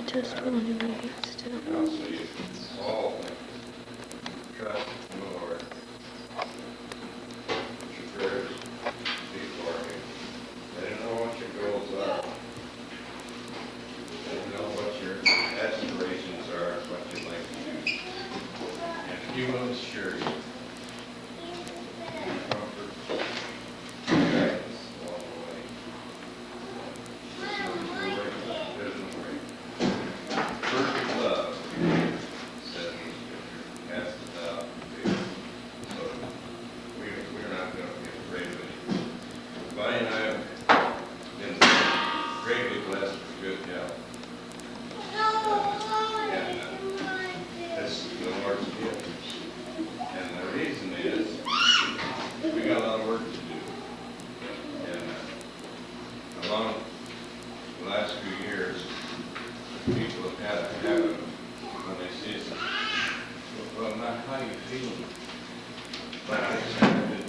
just one anyway. Still. I'll see you all trust in the Lord. Put your prayers before Him. Let Him know what your goals are. Let Him know what your aspirations are, what you'd like to do. And He will assure you comfort, guidance along the way. There's no way. Perfect love, said in the Scripture, casts out fear. So we're not going to be afraid of anything. Vi and I have been greatly blessed with good health. And that's the Lord's gift. And the reason is we got a lot of work to do. And along the last few years, people have had a habit when they see us, well, not how you feeling, but I expected,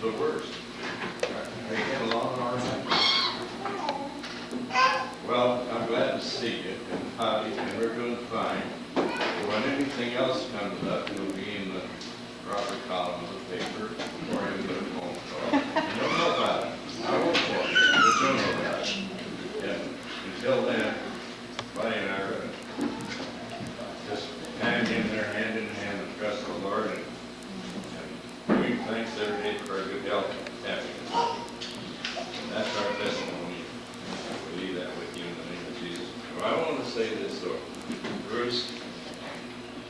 the worst. Are you getting along all right? Well, I'm glad to see you, and we're doing fine. When anything else comes up, you'll be in the proper column of the paper, or you'll get a phone call. You don't know about it. I won't tell you, but you'll know about it. And until then, Buddy and I are going to just hang in there, hand in hand, and trust the Lord, and give thanks every day for our good health and happiness. And that's our testimony. We leave that with you in the name of Jesus. Well, I want to say this, though. Bruce,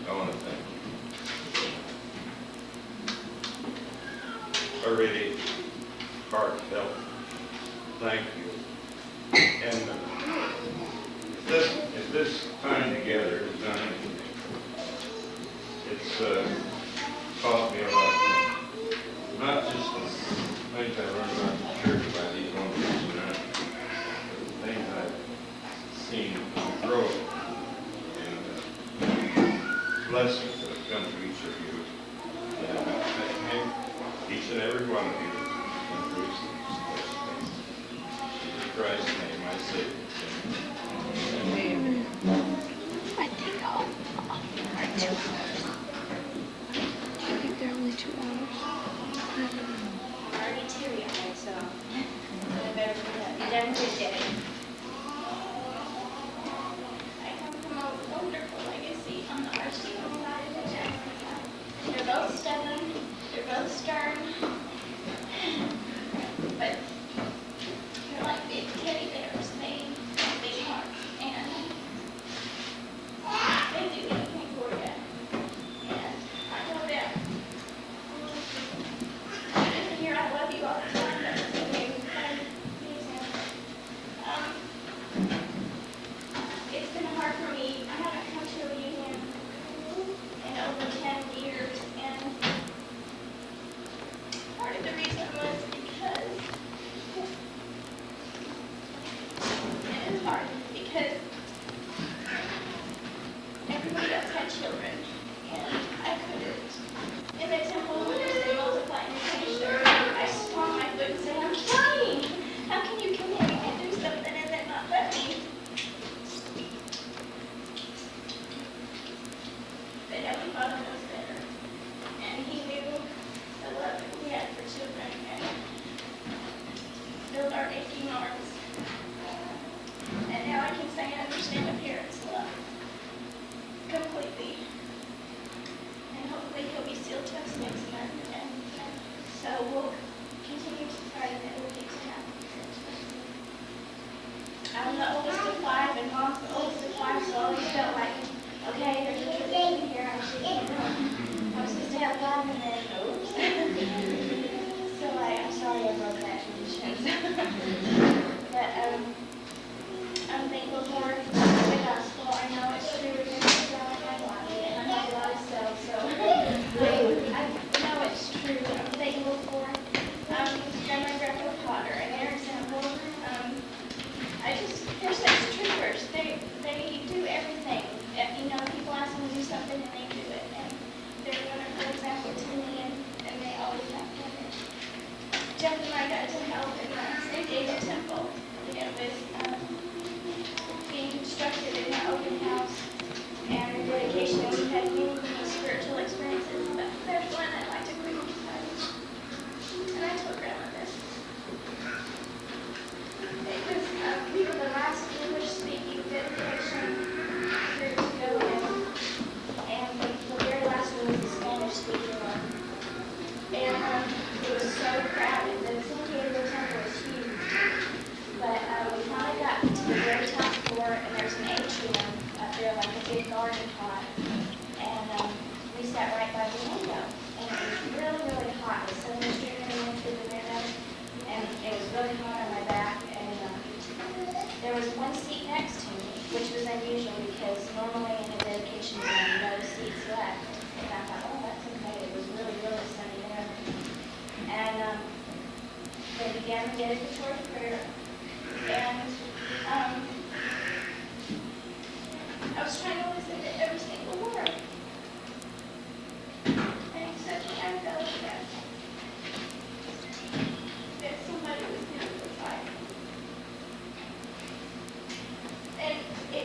I want to thank you. A really heartfelt thank you. And if this time together has done anything, it's taught me a lot of things. Not just the things I learned about the church by these moments, but the things I've seen grow and blessings that have come to each of you. And I thank each and every one of you in Bruce. In Christ's name, I say. Amen. I think I'll are 2 hours. I think they're only 2 hours. I don't know. I'm already teary-eyed, so I better put that. You done a good day. I come from a wonderful legacy on the RC side and the Jackson side. They're both stubborn. They're both stern. But they're like big teddy bears. They have big hearts. And they do anything for you. And I know that. I didn't hear I love you all the time, but it's okay. It's been hard for me. I haven't come to a reunion in over 10 years, and part of the reason was because it is hard because everybody else had children, and I couldn't. In the temple, when they multiply and finish their I stomp my foot and say, I'm trying. How can you come in and do something and then not let me? But Heavenly Father knows better. And He knew the love that we had for children and filled our aching arms. And now I can say I understand a parent's love completely. And hopefully He'll be sealed to us next month. And so we'll continue to pray that we'll get to have I'm the oldest of 5 and Mom's the oldest of 5, so I always felt like, okay, there's a tradition here. I'm supposed to have 5 and then oops. So I'm sorry I broke that tradition. But I'm thankful for the gospel. I know it's true. It doesn't sound like I want it, and I have a lot of stuff, so I know it's true. I'm thankful for Grandma and Grandpa Potter and their example. They're such troopers. They do everything. People ask them to do something and they do it. And they're a wonderful example to me, and they always have done it. Jeff and I got to help, and they gave it to dedicatory prayer. And I was trying to listen to every single word. And suddenly I felt that somebody was near the fire. And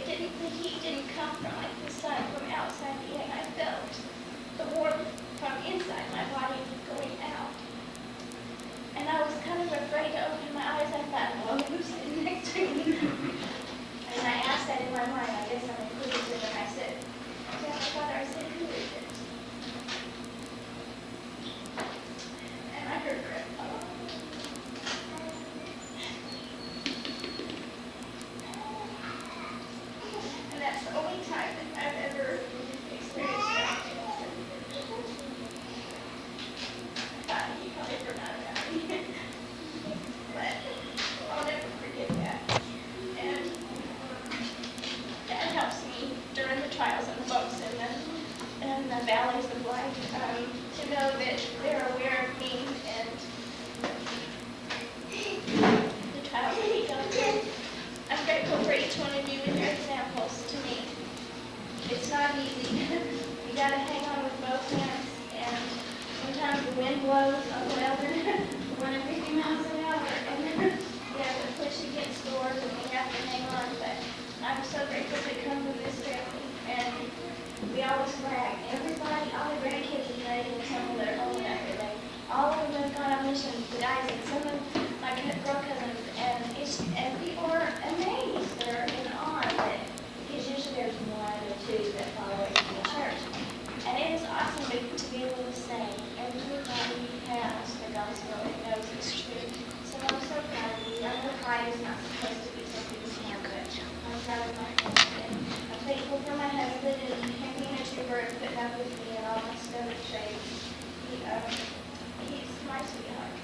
the heat didn't come from like the sun from outside in. I felt the warmth from inside my body going out. And I was kind of afraid to open my eyes. I thought, well, who's sitting next to me? And I asked that in my mind. I guess I'm inquisitive. And I said, yeah, Father, I said, who is it? And I heard Grandpa. And that's the only time that I've ever experienced that. I thought he probably forgot about me. But I'll never forget that. And that helps me during the trials and the bumps and the valleys of life to know that they're aware of me and the trials that we go through. I'm grateful for each one of you and your examples to me. It's not easy. You gotta hang on with both hands, and sometimes the wind blows on the elder 150 miles an hour, and you have to push against doors and you have to hang on. But I'm so grateful to come from this family, and we always brag. Everybody, all the grandkids today will tell me they're old enough today. All of them have gone on mission with Isaac, some of my girl cousins, and people are amazed. They're in awe that, because usually there's one or two that follow it in the church. And it is awesome to be able to say everybody has the gospel and knows it's true. So I'm so proud of you. I know pride is not supposed to be something small, but I'm proud of my husband. I'm thankful for my husband and him being a trooper and putting up with me and all my stubborn traits. He's my sweetheart.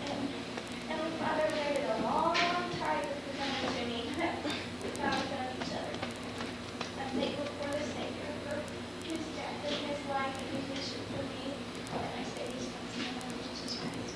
And my father waited a long time for coming to me. We finally found each other. I'm thankful for the Savior, for his death and his life and his mission for me. And I say these things in the name of Jesus Christ.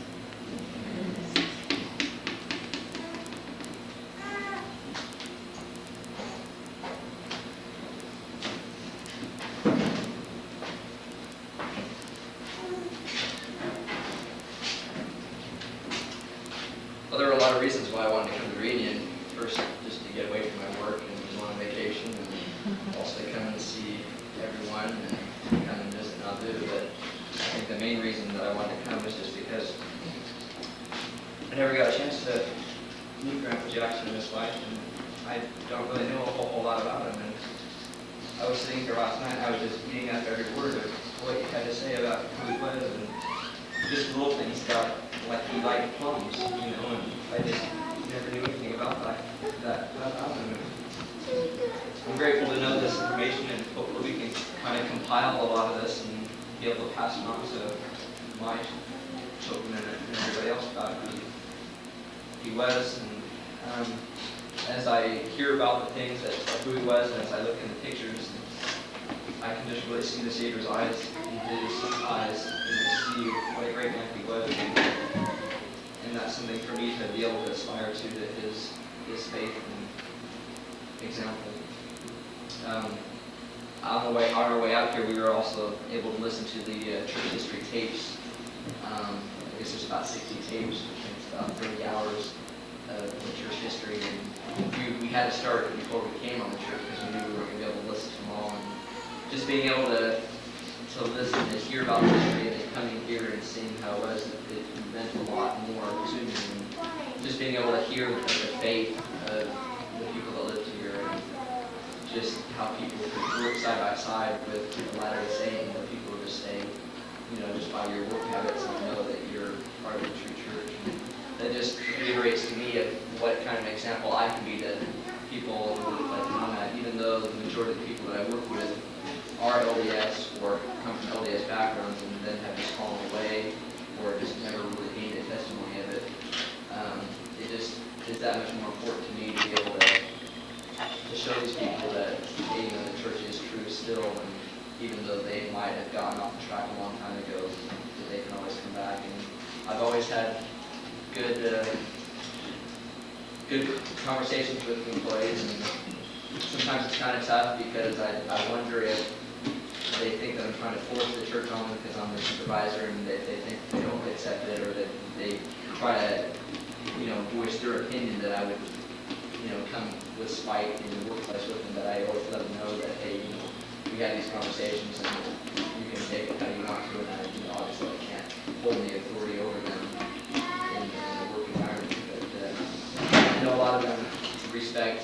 Well, there were a lot of reasons why I wanted to come to the reunion. First, just to get away from my work and go on vacation, and also to come and see everyone and come and visit Nauvoo. But I think the main reason that I wanted to come was just because I never got a chance to meet Grandpa Jackson and his wife, and I don't really know a whole lot about him. And I was sitting here last night, and I was just eating up every word of what he had to say about who he was, and just little things about, like he liked plums, and I just never knew anything about that about him. I'm grateful to know this information, and hopefully we can kind of compile a lot of this and be able to pass it on to my children and everybody else about who he was. And as I hear about the things of who he was, and as I look in the pictures, I can just really see the Savior's eyes in his eyes, and just see what a great man he was. And that's something for me to be able to aspire to his faith and example. On our way out here, we were also able to listen to the church history tapes. I guess there's about 60 tapes, which makes about 30 hours of the church history. And we had to start before we came on the trip because we knew we weren't going to be able to listen to them all. And just being able to listen and hear about the history and then coming here and seeing how it was, it meant a lot more to me. And just being able to hear the faith of the people that lived here, and just how people could work side by side with the Latter-day Saint, and people would just say, just by your work habits, you know that you're part of the true church. And that just reiterates to me of what kind of example I can be to people like Mom had, even though the majority of the people that I work with are LDS or come from LDS backgrounds and then have just fallen away or just never really gained a testimony of it. It just is that much more important to me to be able to show these people that the church is true still, and even though they might have gotten off the track a long time ago, that they can always come back. And I've always had good good conversations with employees, and sometimes it's kind of tough because I wonder if they think that I'm trying to force the church on them because I'm the supervisor, and if they think they don't accept it, or that they try to, voice their opinion, that I would, come with spite in the workplace with them. But I always let them know that, hey, we had these conversations, and you can take it how you want to, and obviously I can't hold the authority over them in the work environment. But I know a lot of them respect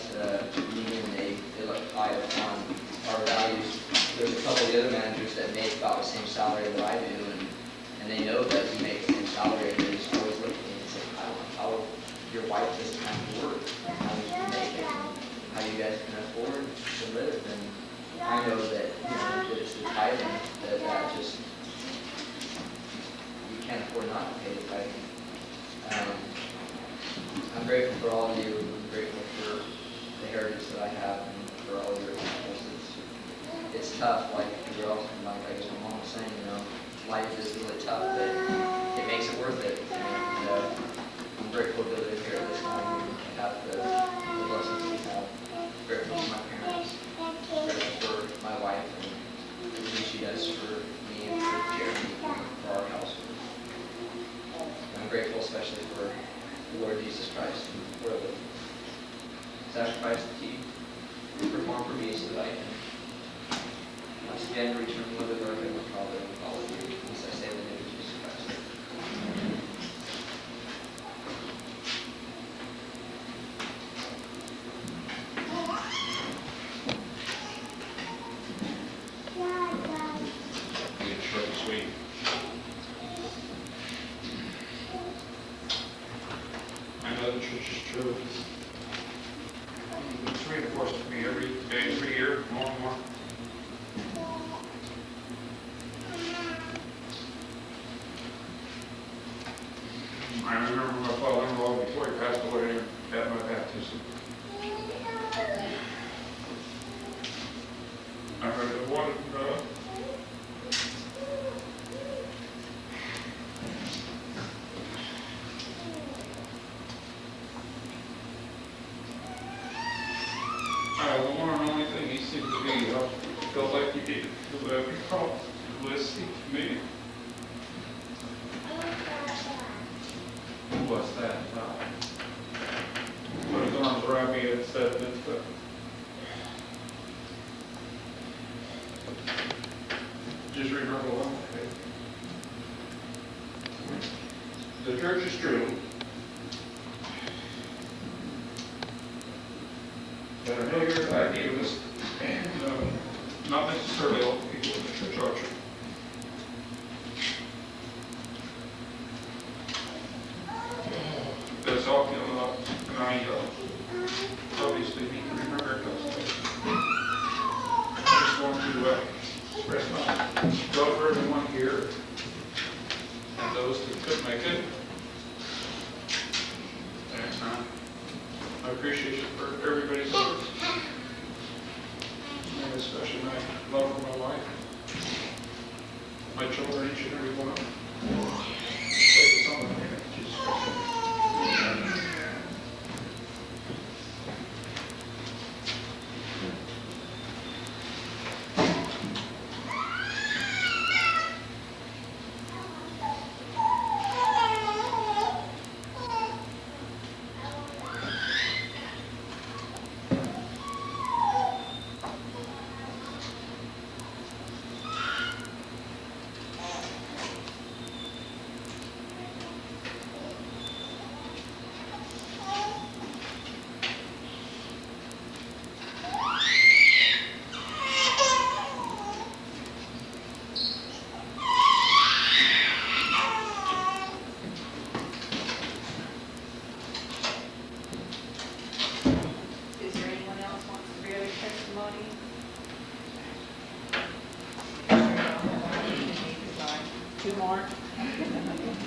me, and they look high upon our values. There's a couple of the other managers that make about the same salary that I do, and they know that we make the same salary, and they're just always looking at me and saying, I don't know how your wife doesn't have to work, how you can make it, how you guys can afford to live. And I know that, that it's the tithing that just, you can't afford not to pay the tithing. I'm grateful for all of you. I'm grateful for the heritage that I have, and for all your examples. It's tough, like the girl, and like I guess my mom was saying, life is really tough, but it makes it worth it. And I'm grateful to live here this morning and have the blessings that we have. Grateful for my parents, grateful for my wife and everything she does for me and for Jeremy and for our household. And I'm grateful especially for the Lord Jesus Christ, for the sacrifice that He performed for me so that I can once again return with our Heavenly Father and follow you, as I say in the name of Jesus Christ. Get short and sweet. I know the church is true. It's reinforced to me every day, every year, more and more. I remember my father-in-law before he passed away at my baptism. I heard the one, the one and only thing he seemed to be, felt like he needed to become was seek me. Who was that? Put his arms around me and said that just remember one thing. The church is true. But I know your ideas, and not necessarily all the people in the church are true. That's all, and I obviously need to remember those things. I just want to express my love for everyone here and those that could make it. And my appreciation for everybody's efforts. And especially my love for my wife, my children, each and every one of them. Say this on the name of Jesus Christ. Two more.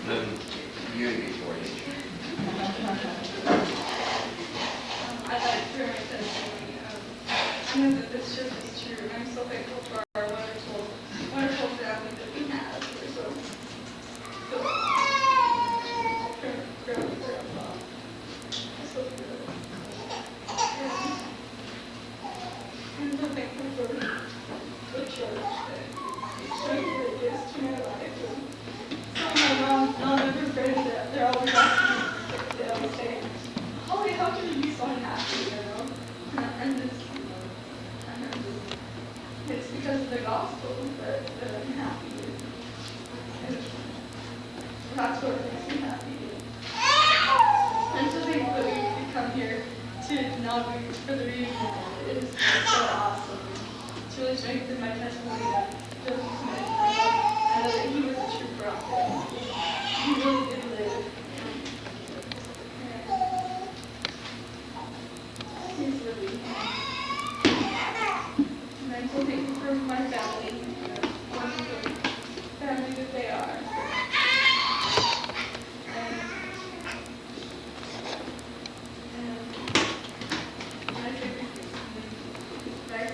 Then community for you. I thought it's very testimony. I know that this church is true. I'm so thankful for our wonderful, wonderful family that we have. We're so grandpa. So good. strengthened my testimony that Joseph Smith. I know that he was a true prophet. He really did live. He's living. And I'm so thankful for my family, wonderful family that they are. And my favorite thing is my son, Jesus Christ.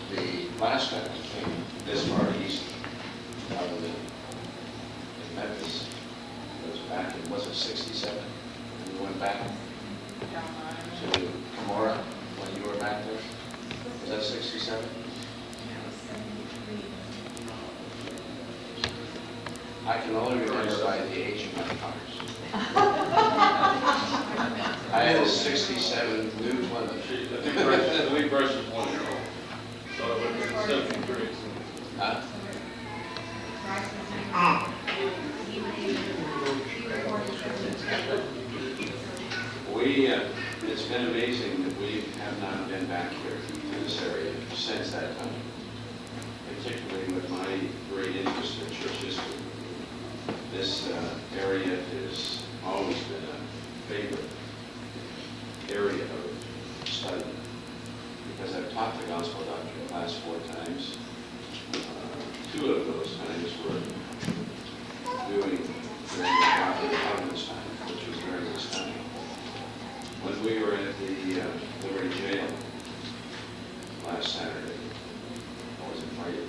The last time we came this far east, out of in Memphis, it was back in, was it 67? And we went back to Camora when you were back there? Was that 67? I can only remember by the age of my cars. I had a 67 Blue Plymouth. The lead brush is 1 year old. So it would have been 73. Huh? It's been amazing that we have not been back here to this area since that time, particularly with my great interest in church history. This area has always been a favorite area of study because I've taught the gospel doctrine class 4 times. 2 of those times were doing during the Godly Covenants time, which was during this time. When we were at the Liberty Jail last Saturday, or was it Friday?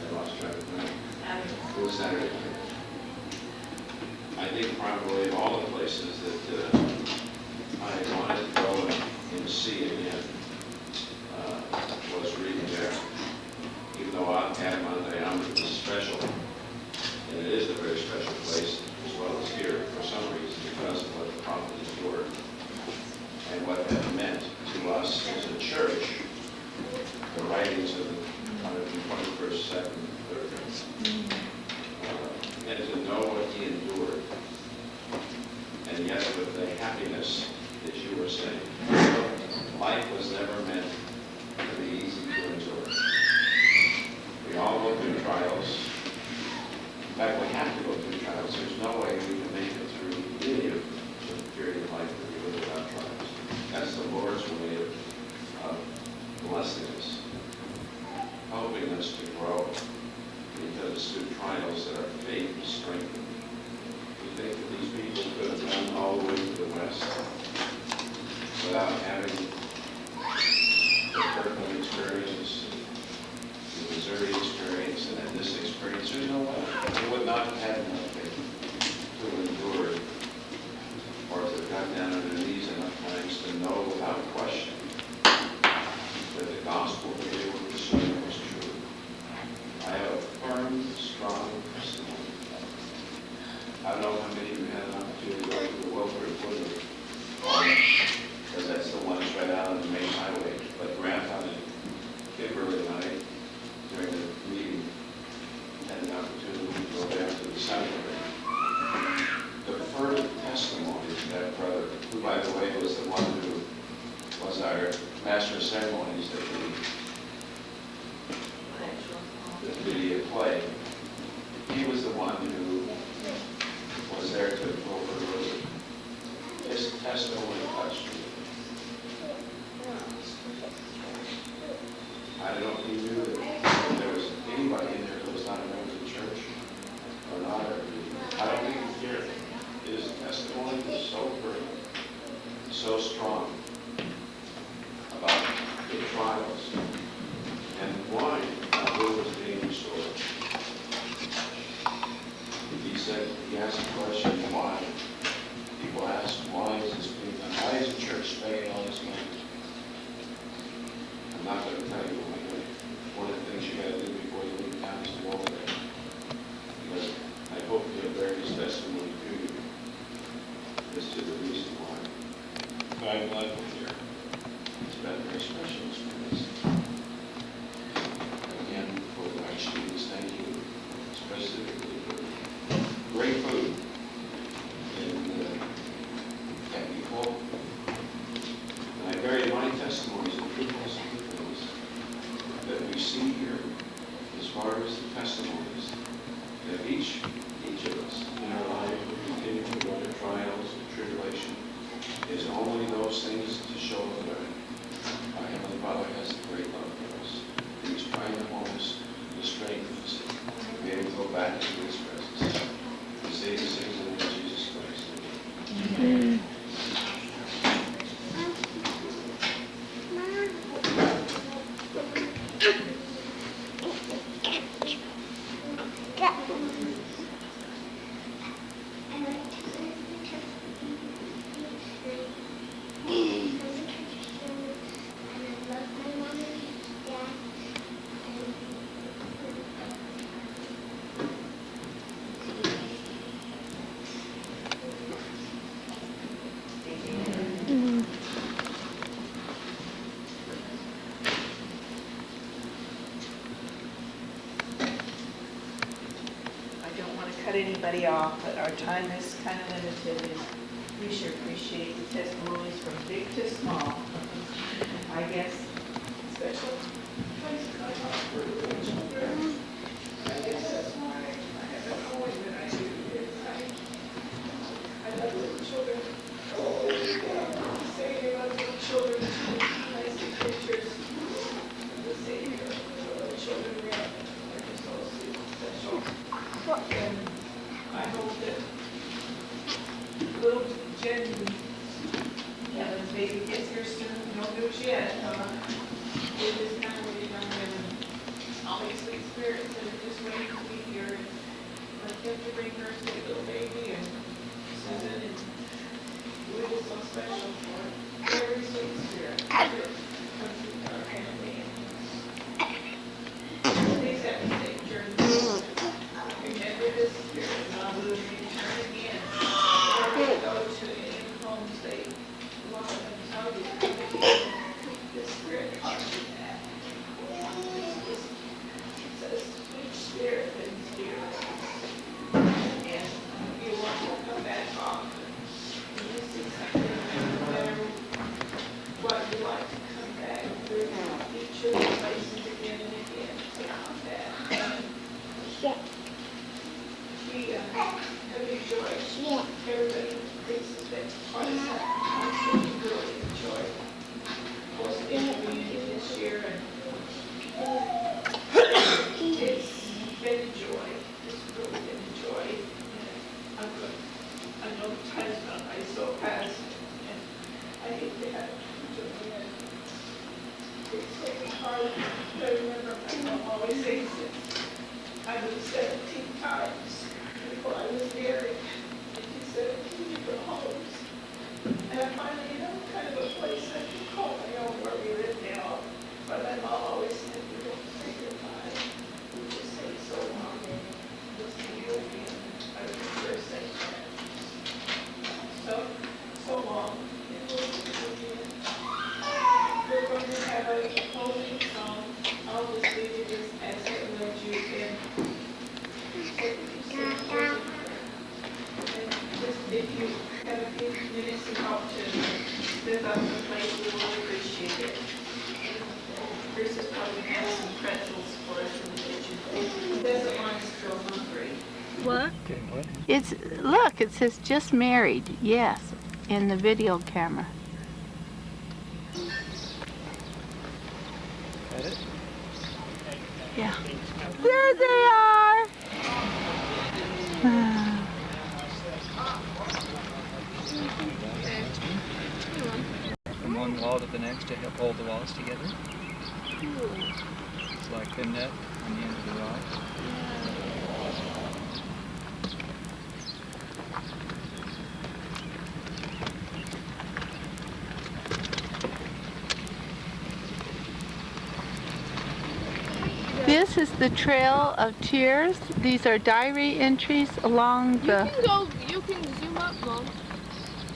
I lost track of time. It was Saturday night. I think probably of all the places that I wanted to go and see again was reading there. Even though Adamantayama is special, and it is a very special place as well as here for some reason because of what the prophet endured and what that meant to us as a church, the writings of the 21st, 2nd, 3rd, and to know what he endured, and yet with the happiness that you were saying. Life was never meant to be easy to endure. We all go through trials. In fact, we have to go through trials. There's no way we can make it through any of the period of life that we live without trials. That's the Lord's way of blessing us, helping us to grow, because through trials that our faith is strengthened. We think that these people could have gone all the way to the west without having the Kirkland experience, the Missouri experience, and then this experience. There's no way. They would not have had enough faith to endure or to have got down on their knees enough times to know without question that the gospel that they were pursuing was true. I have a firm, strong testimony. I don't know how many of you had an opportunity to go to the welfare equipment, because that's the one that's right out on the main highway. But Grandpa and Kimberly and I, during the meeting, had an opportunity to go down to the cemetery. The fervent testimony of that brother, who, by the way, was the one who was our master of ceremonies at the video play, he was the one who was there to go over the rosary. His testimony touched me. I don't know if he knew that there was anybody in there that was not a member of the church or not. I don't think he cared. His testimony was so fervent, so strong about the trials and why Nauvoo was being restored. He said, he asked the question, why? People ask, why is this being done? Why is the church spending all this money? I'm not going to tell you one of the things you got to do before you leave town is to go over there. Because I hope to bear his testimony to you as to the reason why. But I'm glad we're here. It's been a very special experience. Mary, my testimonies and fruitfulness of the things that we see here, as far as the testimonies, that each of us in our life will continue to go into trials and tribulation, is only those things to show that our Heavenly Father has a great love for us. He's trying to hone us, to strengthen us, to be able to go back into His presence. We say these things in the name of Jesus Christ. Amen. Cut anybody off, but our time is kind of limited, and we sure appreciate the testimonies from big to small. I guess special place in my heart for the children. I guess that's why I have a calling that I do. I love little children. Say you love little children. I see pictures of the Savior, little children around. They're just all special. And I hope that little Jen, Helen's baby, gets here soon. Don't do it yet. We're just kind of waiting on them. All these sweet spirits that are just waiting to be here. And I have to bring her sweet little baby and Susan, and we're just so special for every sweet spirit that comes into our family. And please have a safe journey. Remember this spirit, Nauvoo, and return again. Wherever you go to any homes, they love and tell you this spirit calls you that. It's a sweet spirit that is here. And you want to come back often. And this is something no matter what you like to come back. We're going to each of the places again and again to come back. We have enjoyed everybody increases that part of that. We really enjoyed hosting the reunion this year, and it's been a joy. It's really been a joy. And I know time's gone by so fast, and I hate to have to do it. It's very hard. I remember my mom always saying this. I moved 17 times before I was married, and 17 different homes. And I finally, kind of a place I can call my own where we live now. But my mom always said, we don't say goodbye. We just say so long, and we'll see you again. I remember saying that. So long, and we'll see you again. We're going to have a closing song. I'll just leave you this as it led you in. If you have a few minutes to help to live up the place, we will appreciate it. Chris is probably going to have some pretzels for us in the kitchen. He doesn't want us to go hungry. What? It's, look, it says just married, yes, in the video camera. Got it? Yeah. There they are! From one wall to the next to help hold the walls together. It's like the net on the end of the rod. This is the Trail of Tears. These are diary entries along the... You can zoom up, Mom,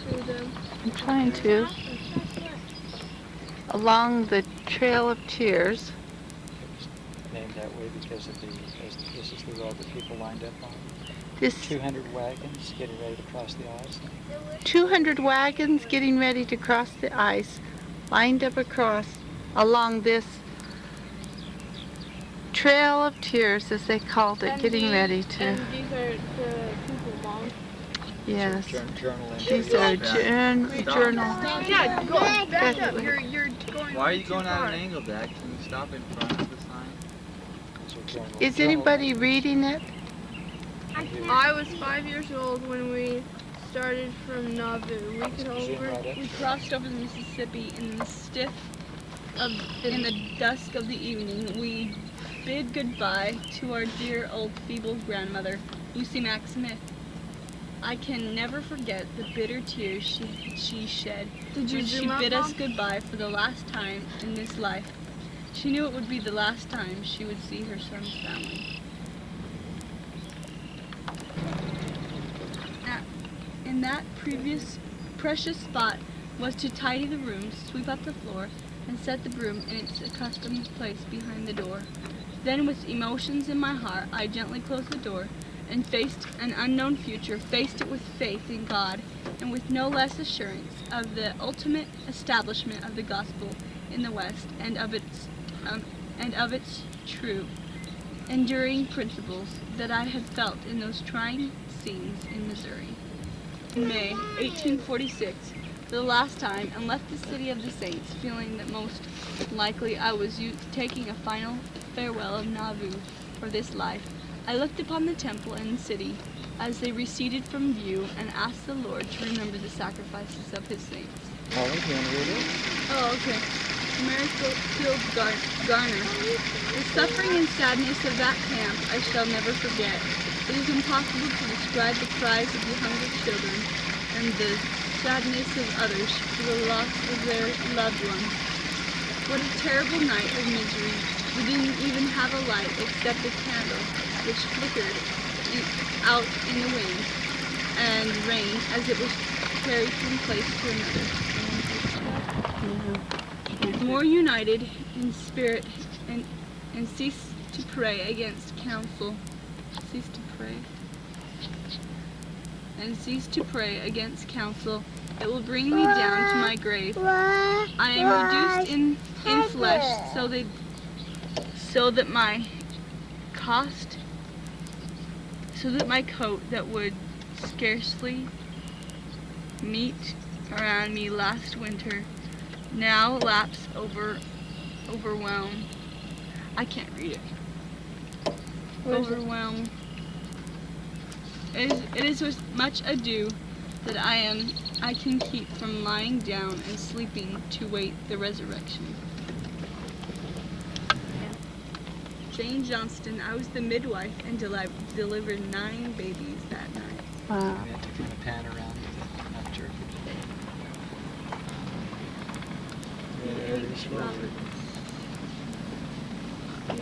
to them. I'm trying to. Along the Trail of Tears. It was named that way because of this is the road that people lined up on. This 200 wagons getting ready to cross the ice. 200 wagons getting ready to cross the ice. lined up across along this trail of tears, as they called it, getting ready to. And these are the people mom. Yes. Journal entries. These are journal. Yeah, go back up. You're going. Why are you too going at far. an angle, Dad? Can you stop in front of the sign? These are journal- Is journal anybody entries. reading it? I was 5 years old when we started from Nauvoo. We crossed over the Mississippi in the dusk of the evening. We bid goodbye to our dear old feeble grandmother, Lucy Mack Smith. I can never forget the bitter tears she shed when she bid us goodbye for the last time in this life. She knew it would be the last time she would see her son's family. In that previous precious spot was to tidy the rooms, sweep up the floor, and set the broom in its accustomed place behind the door. Then, with emotions in my heart, I gently closed the door and faced an unknown future, faced it with faith in God, and with no less assurance of the ultimate establishment of the gospel in the West and of its true, enduring principles that I had felt in those trying scenes in Missouri. In May 1846, for the last time, and left the city of the saints, feeling that most likely I was taking a final farewell of Nauvoo for this life. I looked upon the temple and city as they receded from view and asked the Lord to remember the sacrifices of his saints. Holly, do you want to read it? Oh, okay. Merrifield Garner. The suffering and sadness of that camp I shall never forget. It is impossible to describe the cries of the hungry children and the sadness of others for the loss of their loved ones. What a terrible night of misery. We didn't even have a light except a candle, which flickered out in the wind and rain as it was carried from place to another. More united in spirit and cease to pray against counsel. Cease to pray. And cease to pray against counsel. It will bring me down to my grave. I am reduced in flesh so that my coat that would scarcely meet around me last winter now laps overwhelmed. I can't read it. Overwhelmed. It is with much ado that I can keep from lying down and sleeping to wait the resurrection. Jane Johnston, I was the midwife and delivered 9 babies that night. Wow. We had to kind of pan around after.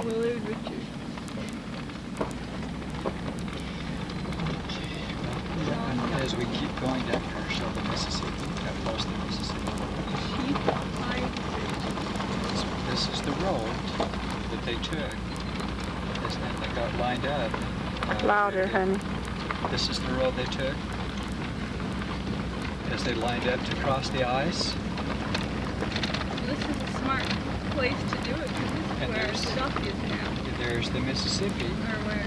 Willard Richard. And as we keep going down here, so the Mississippi, across the Mississippi. This is the road that they took. And they got lined up. Louder, honey. This is the road they took as they lined up to cross the ice. This is a smart place to do it because this is And where there's- stuff is now. There's the Mississippi Or where?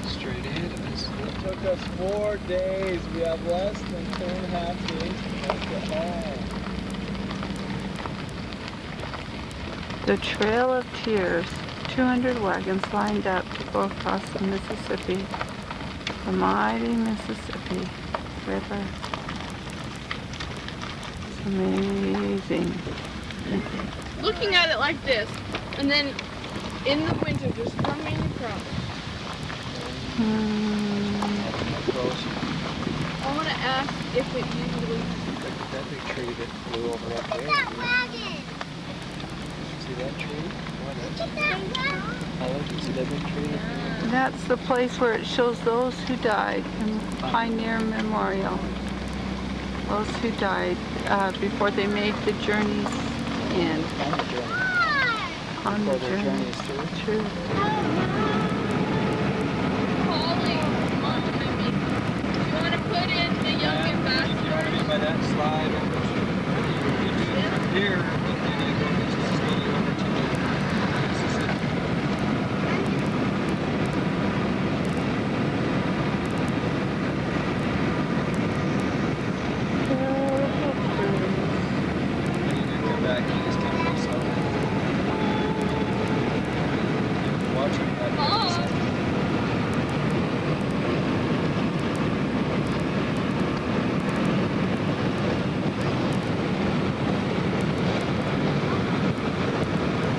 straight ahead of us. It took us 4 days. We have less than 2.5 days to make it home. The Trail of Tears. 200 wagons lined up to go across the Mississippi. The mighty Mississippi River. It's amazing. Looking at it like this, and then in the winter just coming across. I want to ask if it usually. That big tree that flew over up there. See that tree? Holly, you see that big tree? That's the place where it shows those who died in Pioneer Memorial. Those who died before they made the journey's end. On the Before their journey journey. is through. True. Calling, Mom, do you want to put in the young ambassador? By that slide, it goes from here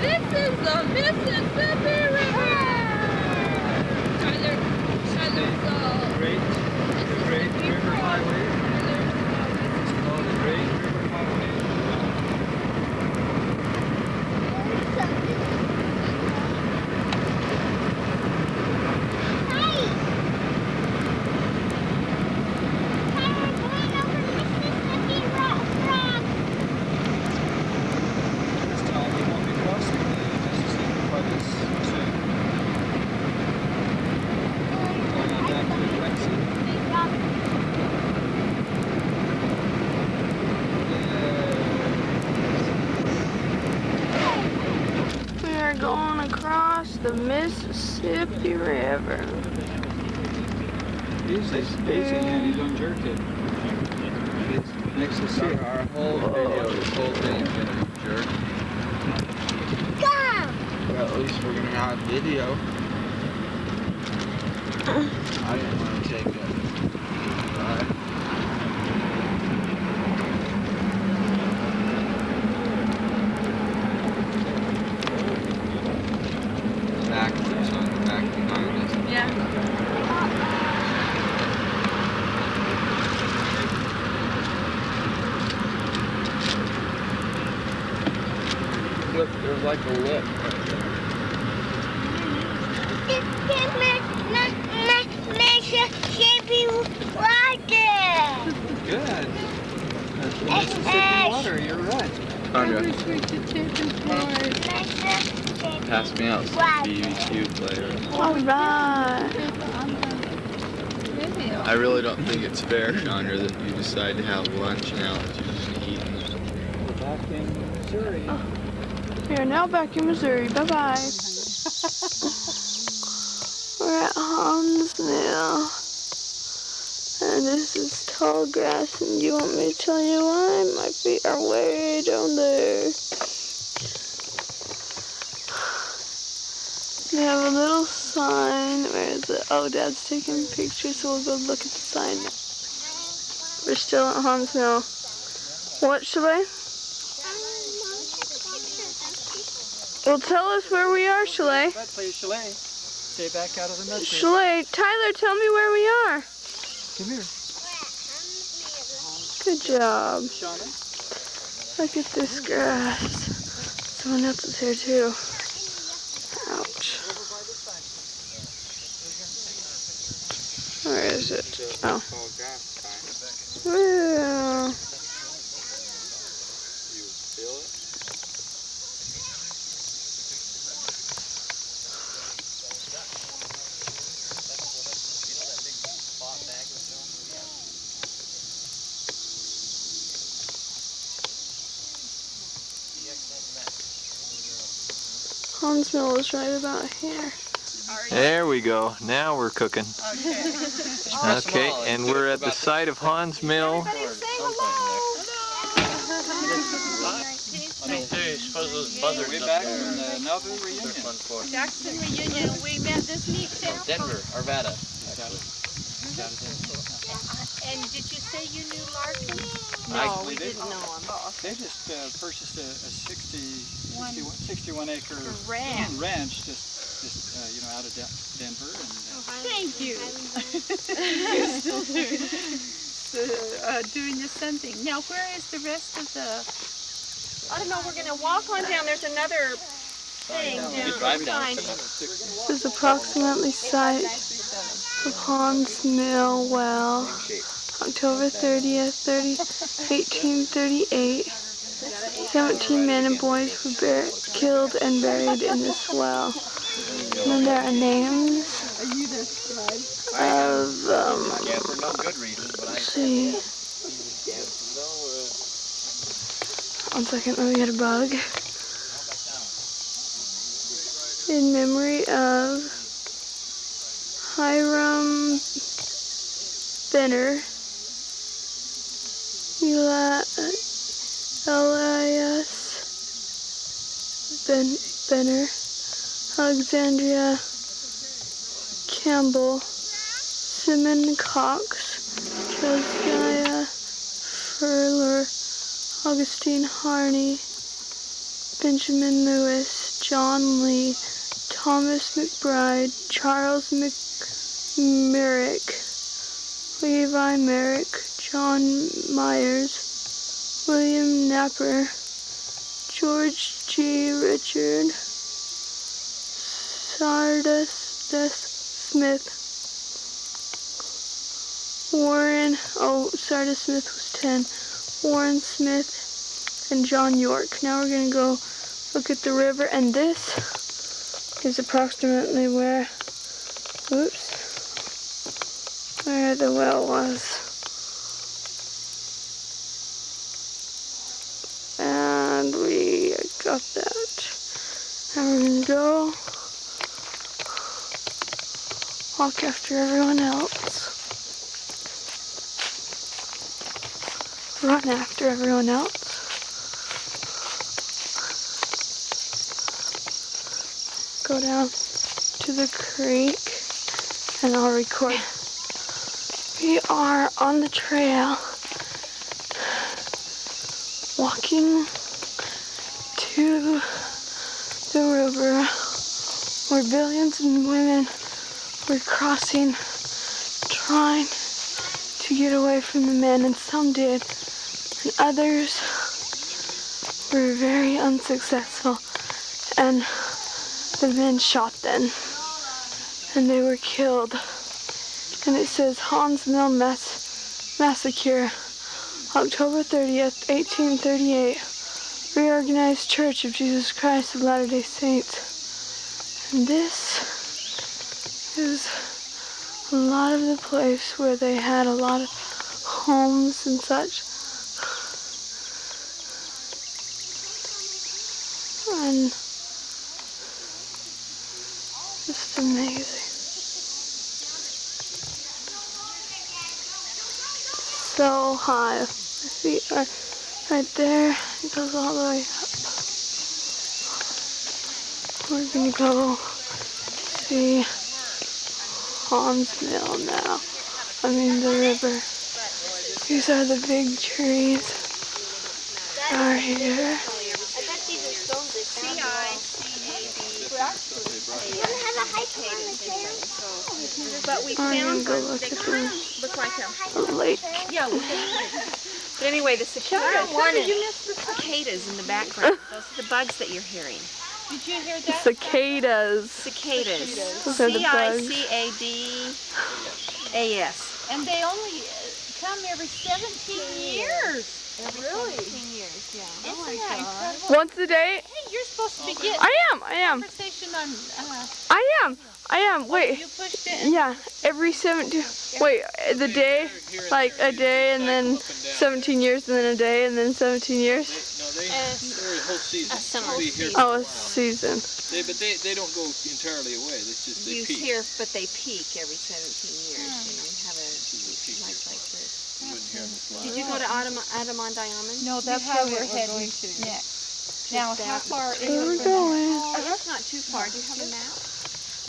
This is the Mississippi River! Tyler's, The Great River Highway. It's called the Great River Highway. This time we won't be crossing the Mississippi quite as soon. Going on down to Lexington. We are going across the Mississippi River. Easy, Andy, don't jerk it. Makes us sick. Our whole video, this whole thing is gonna be jerk. Well, at least we're gonna have video. I didn't want to take it. Back, there's on the back behind us. Yeah. Look, there's like a lip right there. Good. That's the Mississippi water, you're right. Andrea, pass me out some BB2 player. Alright. I really don't think it's fair, Chandra, that you decide to have lunch now that you've just eaten. We're back in Missouri. We are now back in Missouri. Bye-bye. We're at Hansville. And this is tall grass, and you want me to tell you why? My feet are way down there. We have a little sign. Where is it? Oh, Dad's taking pictures, so we'll go look at the sign. We're still at Hansville. What, Shalay? Well, tell us where we are, Shalay. That plays Chalet. Stay back out of the mess. Shalay, Tyler, tell me where we are. Come here. Good job. Shauna. Look at this grass. Someone else is here too. Ouch. Where is it? Oh. Well. Hansville is right about here. There we go. Now we're cooking. Okay, and we're at the site of Hans Mill. Say We're back from the Nauvoo reunion. Jackson reunion, we met this neat town. Denver, Arvada. And did you say you knew Larkin? No, we didn't know him. They just purchased a 61 acre ranch just you know, out of Denver. And, Thank you. You're still doing the sun thing. Now, where is the rest of the... I don't know, we're going to walk on down. There's another thing down. This is approximately site of Hans Mill well. October 30th, 1838. 17 men and boys were killed and buried in this well. And then there are names of, let's see. 1 second, let me get a bug. In memory of Hiram Benner, Elias Benner, Alexandria Campbell, Simon Cox, Josiah Furler, Augustine Harney, Benjamin Lewis, John Lee, Thomas McBride, Charles Merrick, Levi Merrick, John Myers, William Napper, George G. Richard, Sardis Smith, Warren, Sardis Smith was 10, Warren Smith, and John York. Now we're going to go look at the river, and this is approximately where the well was. And we got that. Now we're going to go walk after everyone else. Run after everyone else. Go down to the creek and I'll record. We are on the trail walking to the river where billions of women were crossing, trying to get away from the men, and some did, and others were very unsuccessful, and the men shot them, and they were killed. And it says Hans Mill Massacre, October 30th, 1838, Reorganized Church of Jesus Christ of Latter-day Saints. And this is a lot of the place where they had a lot of homes and such. And just amazing. So high. My feet are right there. It goes all the way up. We're gonna go see Hans Mill now. I mean the river. These are the big trees that are here. But we I'm found gonna go look at the lake. Yeah, but anyway, the cicadas. You missed the cicadas in the background. Those are the bugs that you're hearing. Did you hear that? Cicadas. Cicadas. Those are the bugs. C-I-C-A-D-A-S. And they only come every 17 years. Every 17 years, yeah. Isn't that incredible? Once a day? Hey, you're supposed to be getting I am. conversation on, I am. Wait. you pushed it. Yeah, every 17. Wait, the day, like a day, and then 17 years, and then a day, and then 17 years. Their whole season. Oh, a season. But they don't go entirely away. It's just they You peak. hear, but they peak every 17 years. You know, have a like this. You wouldn't hear them fly. Did you go to Adamondi Island? No, that's where we're heading next. Now, how far is Where it? we're going. Oh, that's not too far. Do you have a map?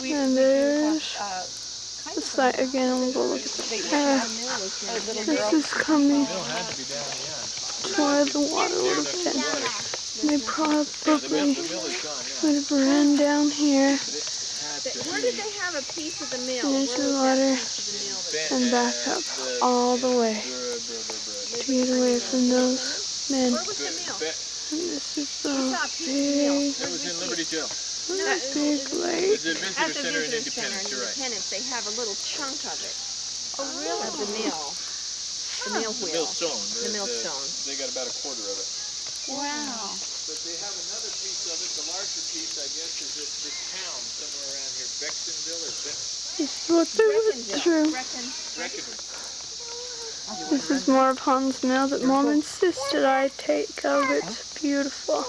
And there's the site again. I'm gonna go look at the path. This is coming toward the water a little bit. They probably would have ran down here. Where did they have a piece of the mill? Into the water and back up all the way to get away from those men. Where was the mill? And this is the Big, That was in Liberty Jail. big lake. It's a at visitor the center in visitor center Independence, in you're right. Independence, they have a little chunk of it. Oh, really? Of the mill. The mill wheel. Millstone. The millstone. They got about a quarter of it. Wow. But they have another piece of it. The larger piece, I guess, is this town somewhere around here, Bextonville or This is what they're through. Breckenridge. This is more of Hans Mill that Mom insisted I take of. It's beautiful.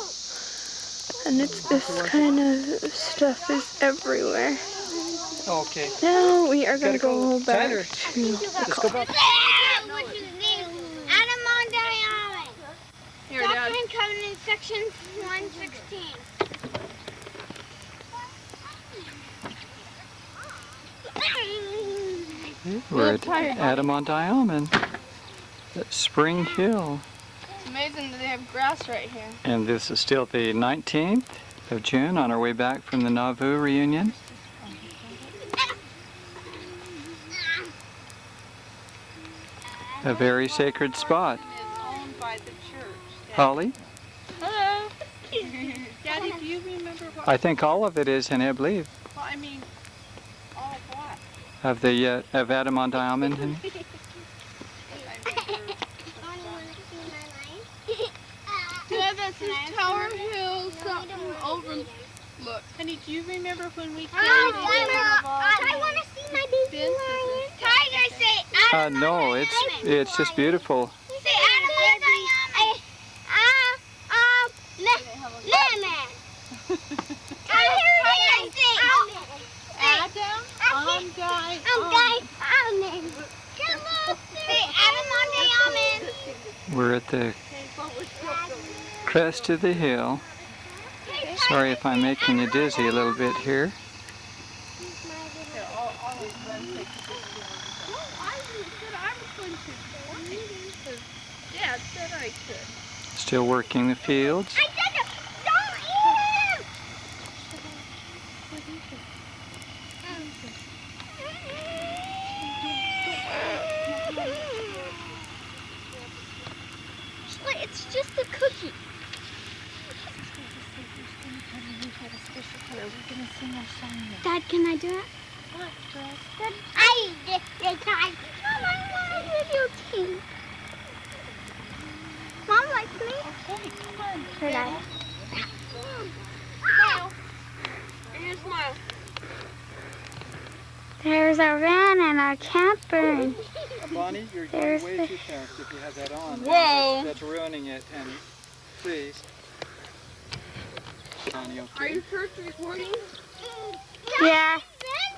And it's this kind of stuff is everywhere. Okay. Now we are going to go back Tyler. to the Let's go car. back. Here, Dad. Coming in section 116. We're at Adamant at Spring Hill. It's amazing that they have grass right here. And this is still the 19th of June on our way back from the Nauvoo reunion. A very sacred spot. Owned by the church. Holly, Hello. Daddy, do you remember what? I think all of it is in Ebleave Well, I mean, all of what? of the of Adamant Island. Yeah, that's his Tower Hill, something over. Look. Honey, do you remember when we came I want to see my baby lion. Tiger, say No, it's just beautiful. Say lemon. We're at the crest of the hill. Sorry if I'm making you dizzy a little bit here. Dad said I could. Still working the fields. It's just a cookie. Dad, can I do it? What, Dad? Mom, I want a video team. Mom likes me. Okay, come on. Should I? Smile. And you smile. There's our van and our camper. Bonnie, you're There's way the- too fast if you have that on. Whoa. That's ruining it, and please. Bonnie, Are okay? you first recording? Yeah.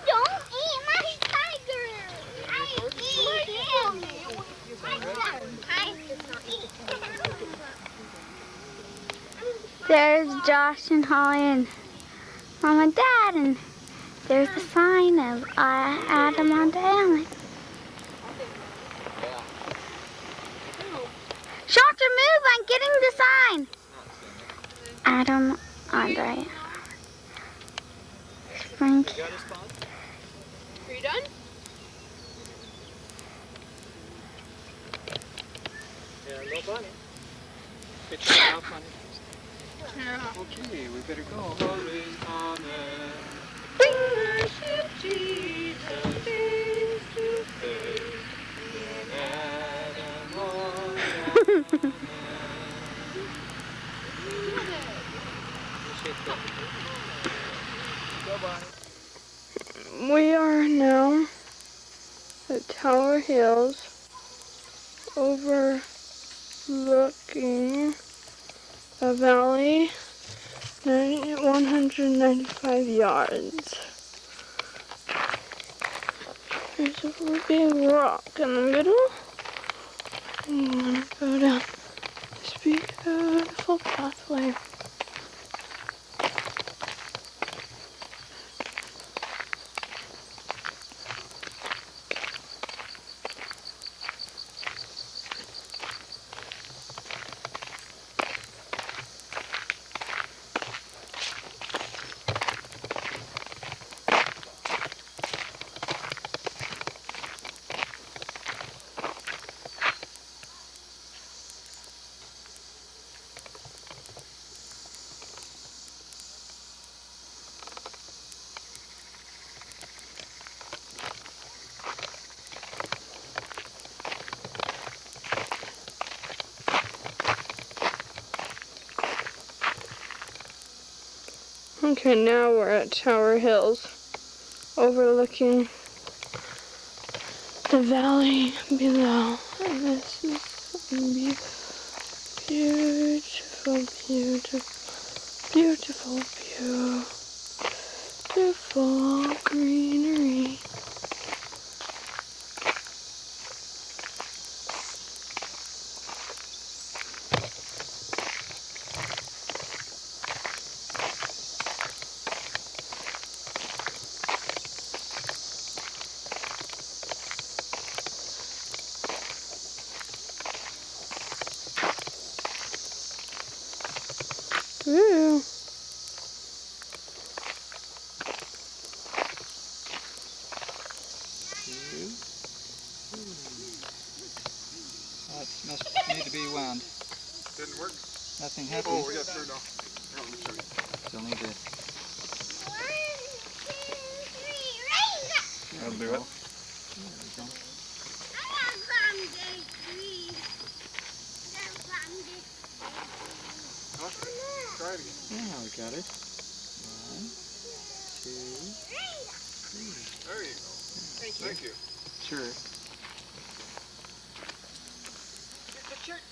Don't eat my tiger. I eat him. There's Josh and Holly and Mom and Dad, and there's the sign of Adamant Island. Shoutout, move! I'm getting the sign. Adamant Island. Spring. Are you done? Hello, Bonnie. Get your mouth on it. Okay, we better go. Worship Jesus face to face. We are now at Tower Hills, overlooking a valley 195 yards. There's a big rock in the middle. And you want to go down this beautiful pathway. Okay, now we're at Tower Hills, overlooking the valley below. And this is beautiful, beautiful, beautiful greenery. Ooh. That must need to be wound. Didn't work? Nothing happened. Oh, we got turned off. Here, let me show you. Still need to. That'll do it. Try it again. Yeah, we got it. 1, 2, 3. There you go. Thank you. Sure.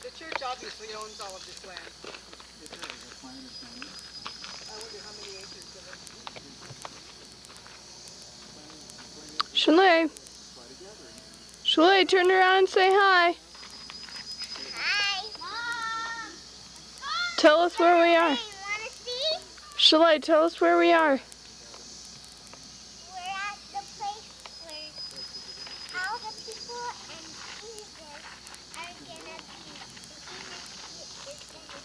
The church obviously owns all of this land. That's my understanding. I wonder how many acres of it. Shoulet. Shoulet, turn around and say hi. Hi. Mom. Tell us where we are. Want to see? Shoulet, tell us where we are. We're at the place where all the people and Jesus are gonna be. Jesus is gonna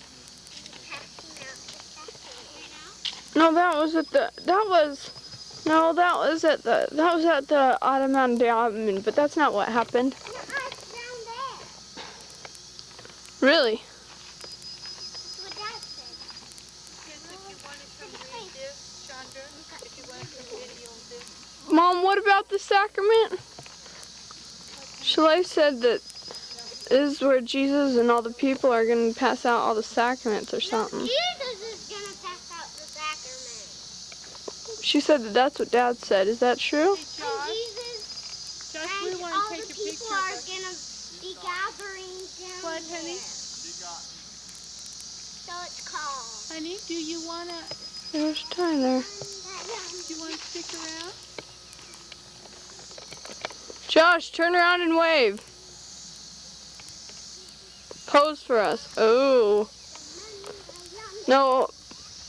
be passing out the sacrament. No, that was at the. That was at the Ottoman Diamond, but that's not what happened. No, it's down there. Really? That's what Dad said. Yes, if you want to come read this, Chandra, if you want to come video this. Mom, what about the sacrament? Shoulet said that this is where Jesus and all the people are going to pass out all the sacraments or something. Jesus is gonna pass out the sacrament. She said that that's what Dad said. Is that true? And Jesus Josh, and we want all to take the a people picture are of us. gonna be gathering down What, honey? there. So it's called. Honey, do you want to There's Tyler. stick around? Josh, turn around and wave. Pose for us. Oh. No.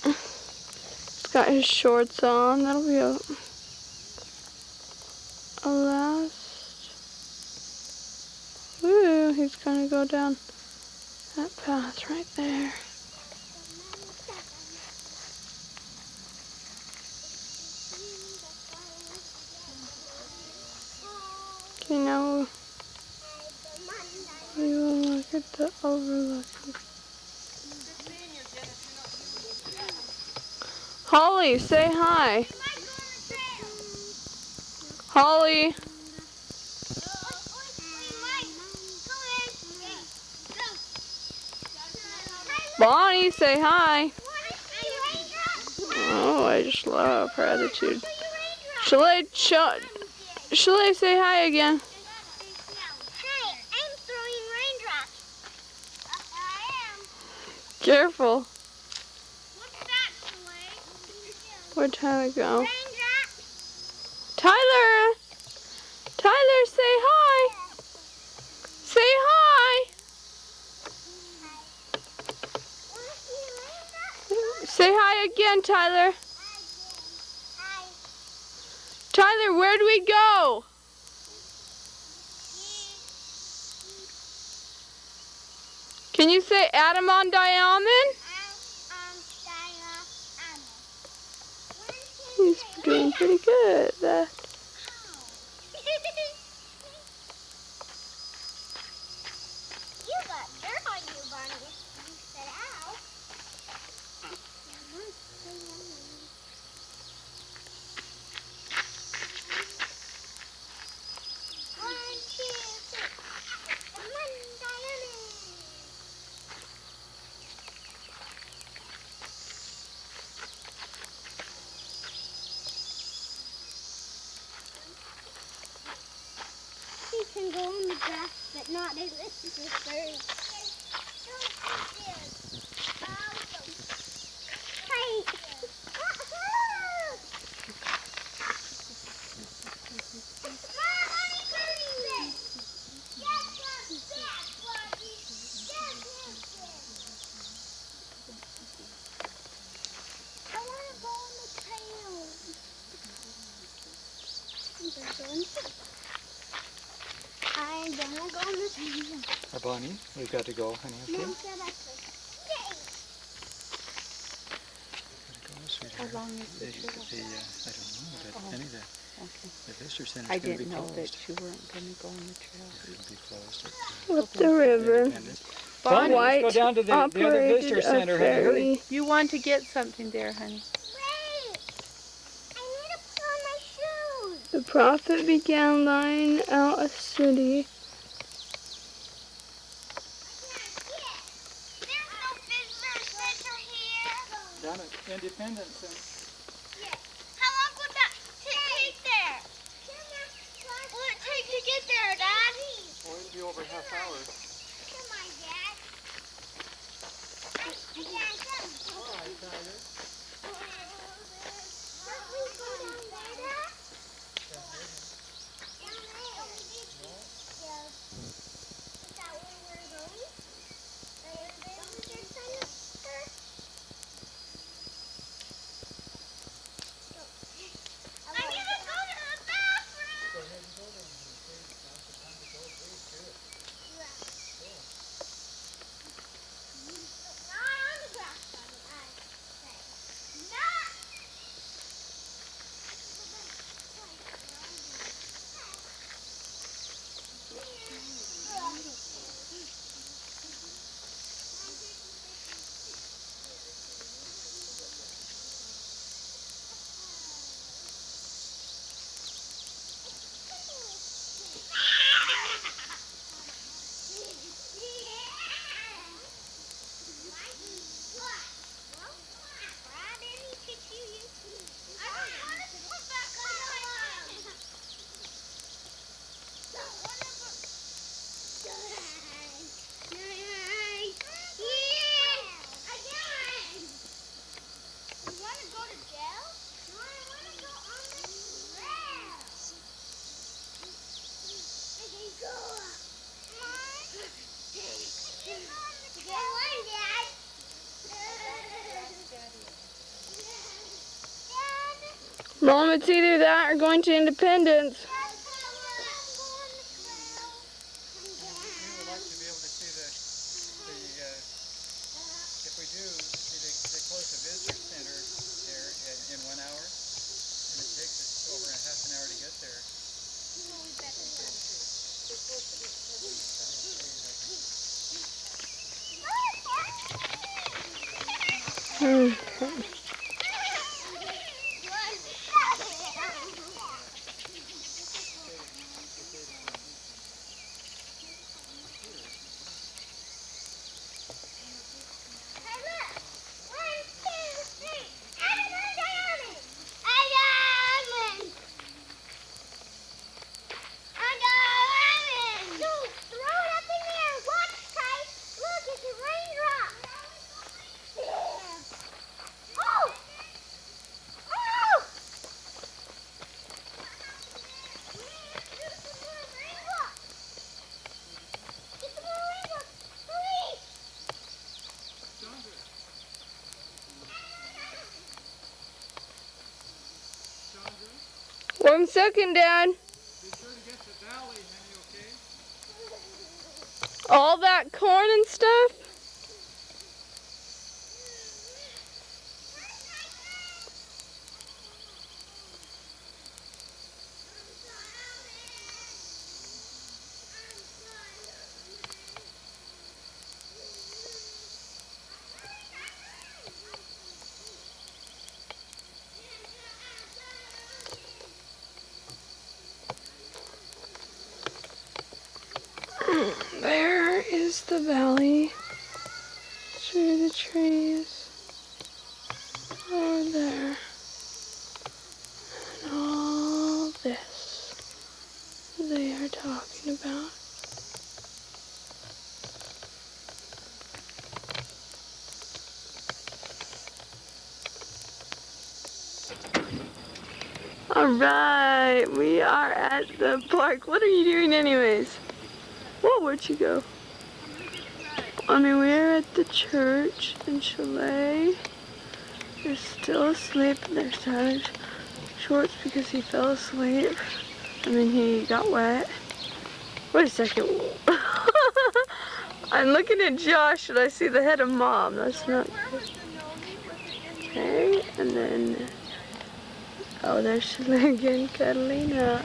He's got his shorts on. That'll be a last. Ooh, he's gonna go down that path right there. Okay, now we will look at the overlook. Holly, say hi. Holly. Bonnie, say hi. Oh, I just love her attitude. Shoulet, say hi again. Hey, I'm throwing raindrops. I am. Careful. What's that, Shoulet? Where'd Tyler go? Raindrops. Tyler! Tyler, say hi! Say hi! Say hi again, Tyler. Hi. Tyler, where'd we go? Can you say Adam on Diamond? He's doing pretty good at that. You got dirt on you, Bonnie. You said ow. One, two, three. Come on, Diamond. grass, but not they listen to the birds. I'm gonna go on the trail. Bonnie, we've got to go, honey, okay? How long is the trail? I don't know, but any of the visitor center I is going to be didn't know closed. that you weren't going to go on the trail. It'll be closed Up the river. Bonnie, White let's go down to the other visitor operated center, a honey, hurry. ferry. You want to get something there, honey. The prophet began laying out a city. Down at Independence. How long would that take there? Will it take to get there, Dad? Oh, it'll be over a half hour. Come on, Dad. All right, Tyler. Mom, it's either that or going to Independence. We would like to be able to see if we do, they close the visitor center there in 1 hour, and it takes us over a half an hour to get there. One second, Dad. Be sure to get the valley, honey, okay? All that corn and stuff? There is the valley through the trees over there, and all this they are talking about Alright, we are at the park. What are you doing anyways? Whoa, where'd you go? I mean, we're at the church in Chalet. They're still asleep in their Tyler's shorts because he fell asleep. I mean, he got wet. Wait a second. I'm looking at Josh and I see the head of Mom. That's not good. Okay, and then, oh, there's Chalet again cuddling up.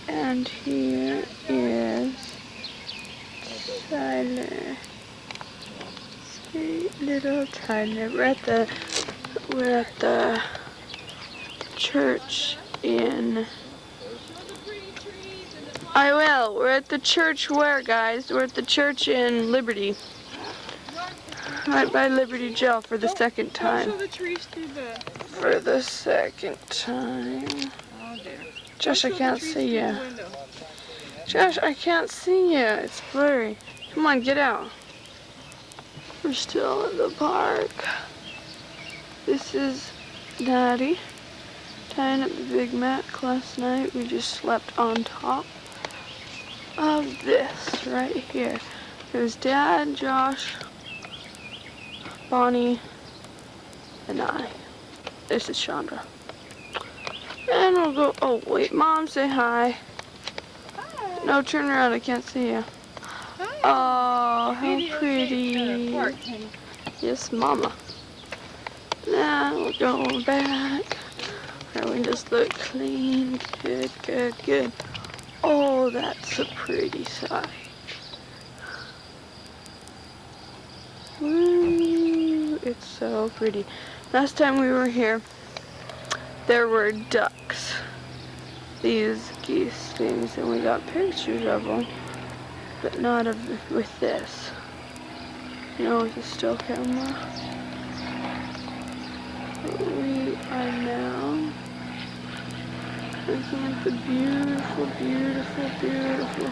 And here is Tyler. Sweet little Tyler. We're at the church in IL. We're at the church where, guys? We're at the church in Liberty. Right by Liberty Jail for the second time. Show the trees through the... For the second time. Oh dear. Josh, I can't see you. Josh, I can't see you. It's blurry. Come on, get out. We're still in the park. This is Daddy tying up the Big Mac last night. We just slept on top of this right here. It was Dad, Josh, Bonnie, and I. This is Chandra. And we'll go, oh wait, Mom, say hi. Hi. No, turn around, I can't see you. Hi. Oh, how pretty. Yes, Mama. Now we're going back. Our windows look clean. Good, good, good. Oh, that's a pretty sight. Woo, it's so pretty. Last time we were here, there were ducks. These geese things, and we got pictures of them, but not with this. You know, with a still camera. We are now looking at the beautiful, beautiful, beautiful.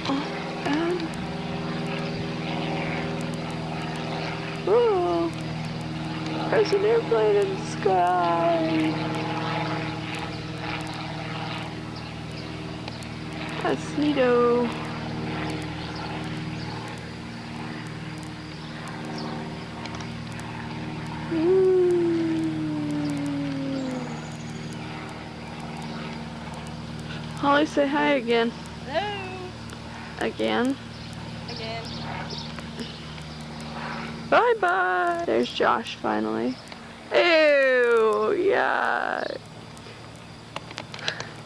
Oh, and oh, there's an airplane in the sky. That's neato. Holly, say hi again. Hello. Again. Again. Bye-bye. There's Josh, finally. Ew, yeah.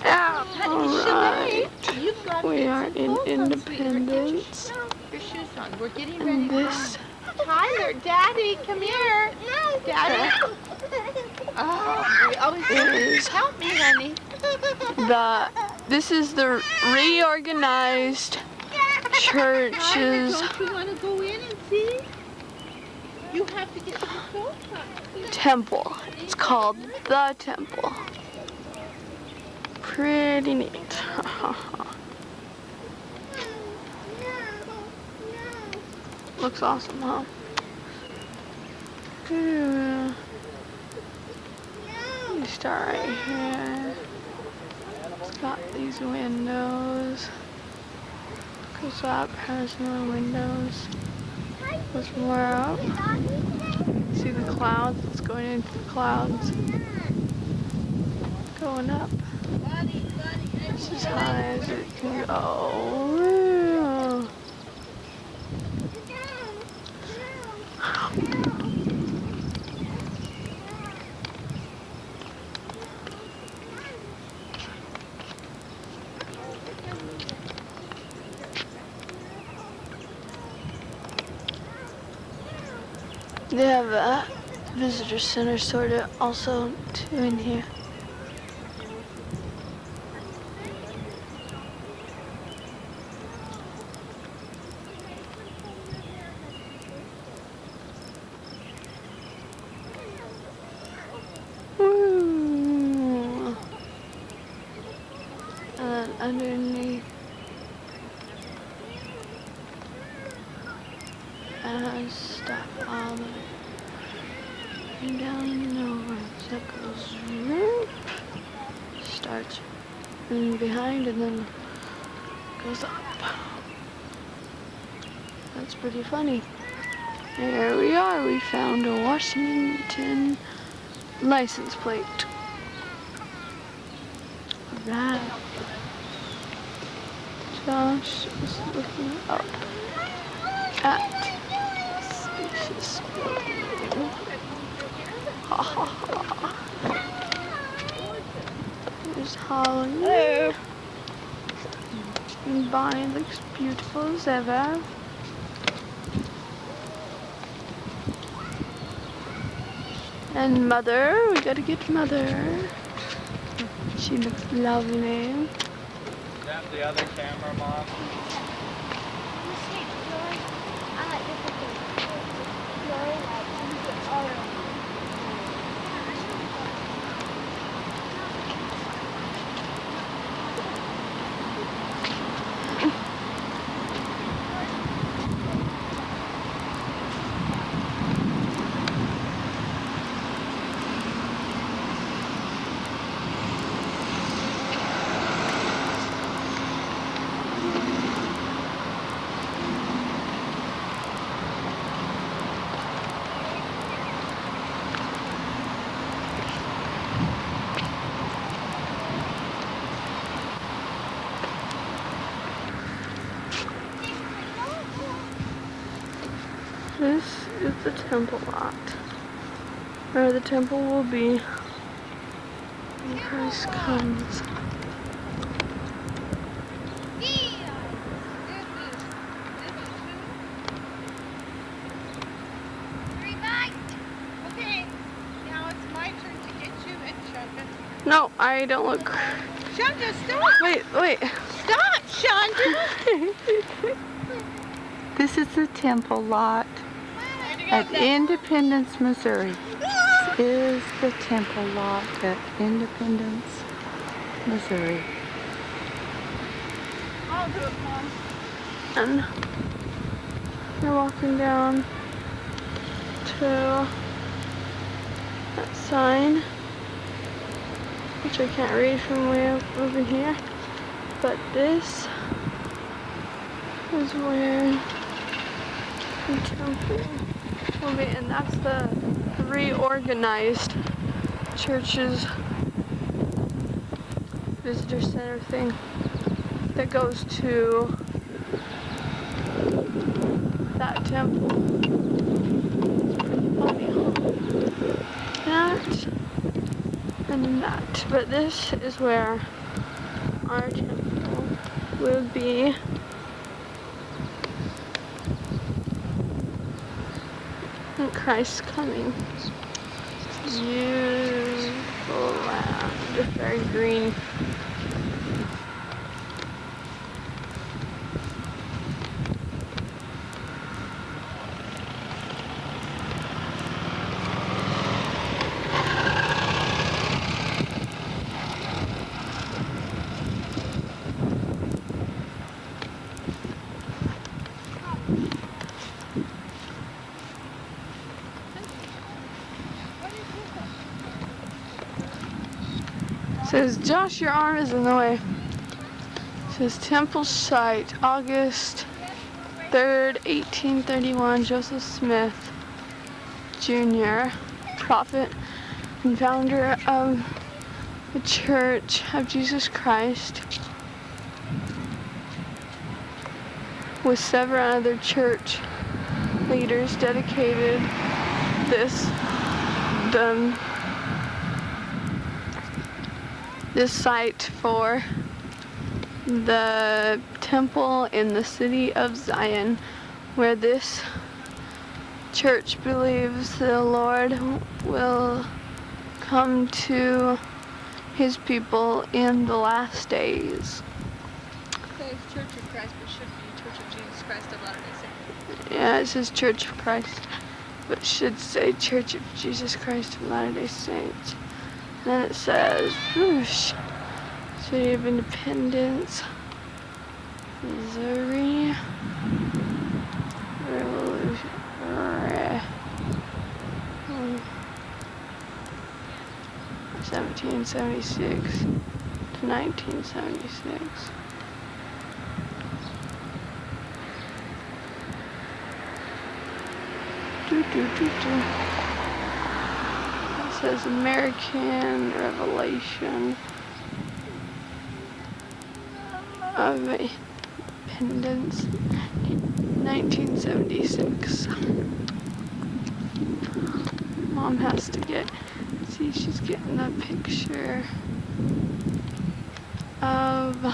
Alright. We are in Independence. Your shoes on. We're getting ready. And this... Tyler, Daddy, come here. No, Daddy. Oh, we always help me, honey. This is the reorganized church's Don't you want to go in and see? You have to get to the sofa. temple. It's called the temple. Pretty neat. Looks awesome, huh? You start right here. It's got these windows. Goes up, has more windows. Goes more up. See the clouds? It's going into the clouds. Going up. It's as high as it can go. They have a visitor center sort of also too in here. Woo. And then underneath has stuff all the way down in Nauvoo. that goes whoop, starts in behind and then goes up. That's pretty funny. Here we are. We found a Washington license plate. Right. Josh is looking up at spacious building. Ha ha ha. There's Holly. Hello. And Bonnie looks beautiful as ever. And Mother, we gotta get Mother. She looks lovely. Is that the other camera, Mom? This is the temple lot, where the temple will be when Christ comes. Okay, now it's my turn to get you and Shonda. No, I don't look. Shonda, stop! Wait. Stop, Shonda! This is the temple lot at Independence, Missouri. This is the temple lot at Independence, Missouri. I'll do it, Mom. And we're walking down to that sign, which I can't read from way up over here, but this is where the temple will be, and that's the reorganized church's visitor center thing that goes to that temple. It's pretty funny, huh? That and that. But this is where our temple will be. And Christ's coming. Beautiful land. Very green. Says, Josh, your arm is in the way. Says, temple site, August 3rd, 1831, Joseph Smith, Jr., prophet and founder of the Church of Jesus Christ, with several other church leaders dedicated this site for the temple in the city of Zion, where this church believes the Lord will come to his people in the last days. It says Church of Christ, but should be Church of Jesus Christ of Latter-day Saints. Yeah, it says Church of Christ, but should say Church of Jesus Christ of Latter-day Saints. Then it says, whoosh, City of Independence, Missouri, 1776 to 1976. It says American Revelation of Independence, 1976. Mom has to see, she's getting a picture of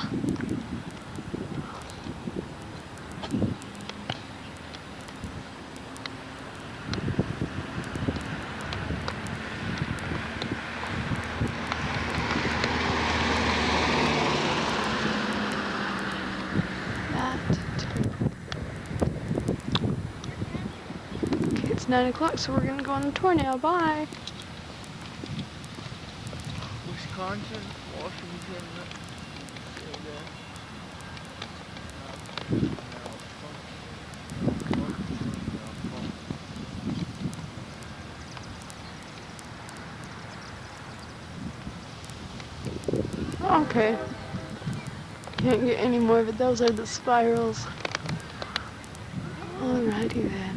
It's 9 o'clock, so we're gonna go on the tour now. Bye. Wisconsin, Washington, Okay. Can't get any more, but those are the spirals. Alrighty then.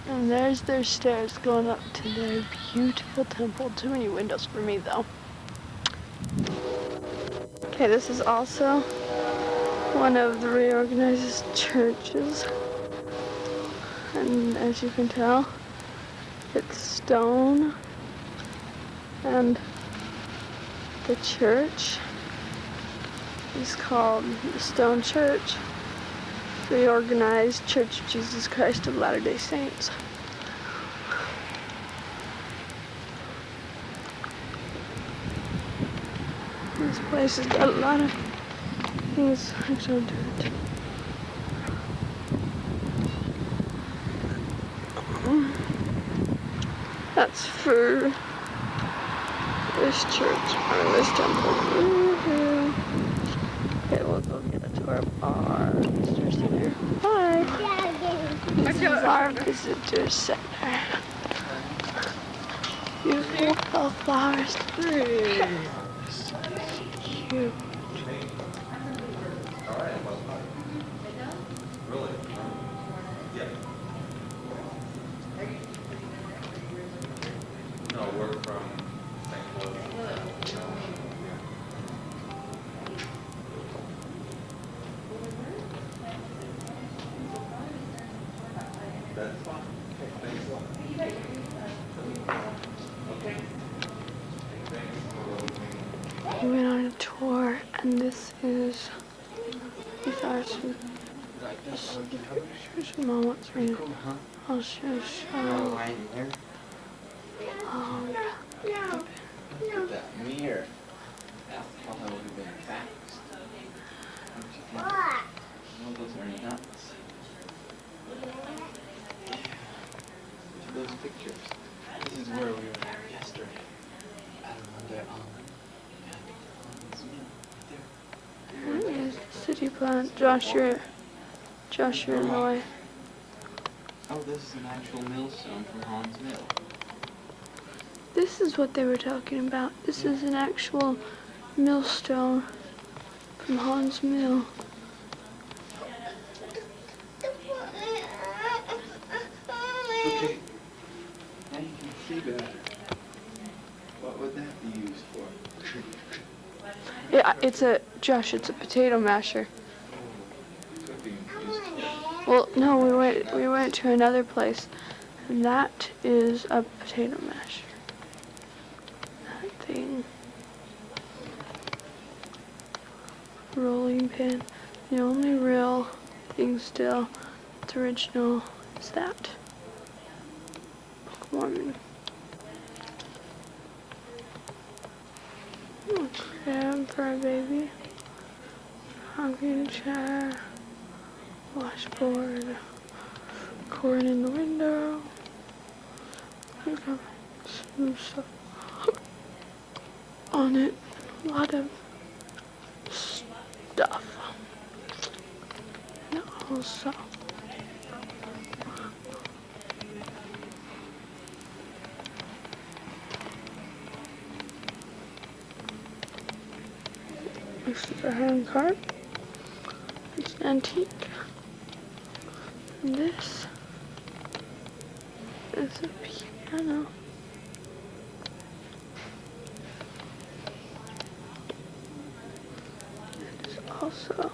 And there's their stairs going up to their beautiful temple. Too many windows for me though. Okay, this is also one of the reorganized churches. And as you can tell, it's stone. And the church is called the Stone Church, Reorganized Church of Jesus Christ of Latter-day Saints. This place has got a lot of things. Actually, I'll do it. That's for this church, or this temple. Okay, we'll go get a tour of our visitor center. Bye. This is our visitor center. Beautiful flowers. Cute. Really? Yeah. No, we're from St. Louis. That's fine. Okay, thanks. We went on a tour, and this is these are some. Mom wants me to. I'll show. right there. Look at that mirror. Alcohol would have been fast. Don't you think? No, those are nuts. Look at those pictures. This is where we were at yesterday. Here's the city plan. Joshua, Illinois. Oh, this is an actual millstone from Hans Mill. This is what they were talking about. This is an actual millstone from Hans Mill. Okay, now you can see better. What would that be used for? Yeah, it's a potato masher. Could be used for. Well, no, we went to another place, and that is a potato masher. That thing. Rolling pin. The only real thing still that's original is that. Book of Mormon. Crib for a baby. Rocking chair. Washboard. Cord in the window. Some stuff on it. A lot of stuff. And also This is a hand cart. It's antique. And this is a piano. It's also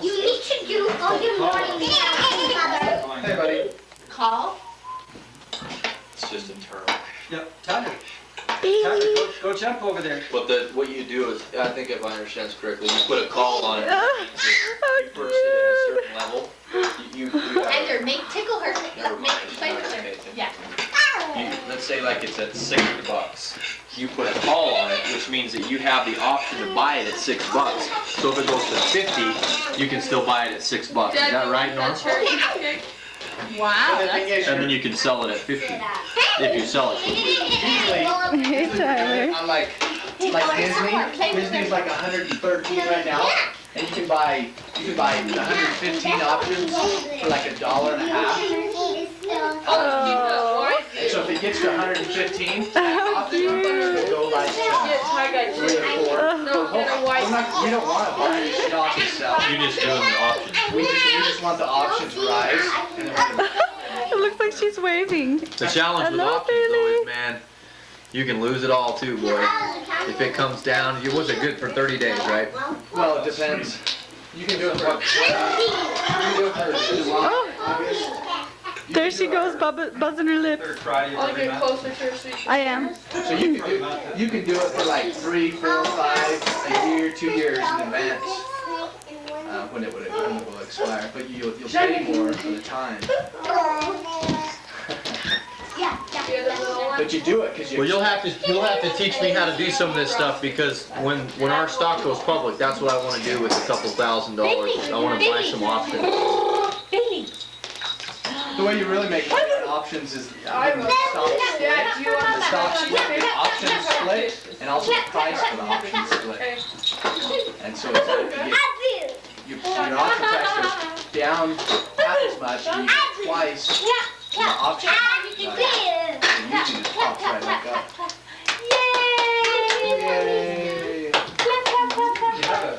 You need to do all your morning Mother. Hey, buddy. Call. It's just internal. Yep. Tucker. Bailey. Go jump over there. But what you do is, I think if I understand this correctly, you put a call on it. You burst it at a certain level. You Enter, tickle her. Never mind. Play with her. Yeah. let's say like it's at $60. You put a call on it, which means that you have the option to buy it at $6. So if it goes to 50, you can still buy it at $6. Is that right, Norm? Wow. And then you can sell it at 50 if you sell it. Hey, Tyler. Unlike Disney's like 113 right now, and you can buy 115 options for like $1.50. Oh. And so if it gets to 115 options, it'll go like 3 or 4. We don't want to buy it stock itself. You're just doing the options. We just want the options rise, and then we can. It looks like she's waving. The challenge with Hello, options though Bailey. is, man, you can lose it all too, boy. If it comes down, you wasn't good for 30 days, right? Well, it depends. You can do it for July, August. There she goes, buzzing her lips. I'll get closer to her so you can. I am. So you can do it for like 3, 4, 5, a year, 2 years in advance. When it will expire, but you'll pay more for the time. But you do it because you. Well, you'll have to teach me how to do some of this stuff, because when our stock goes public, that's what I want to do with a couple $1,000. I want to buy some options. The way you really make money on options is the stock split, the option split, and also the price for the option split. And so your option price goes down half as much, and you get twice the option. And usually just pops right back up. Yay!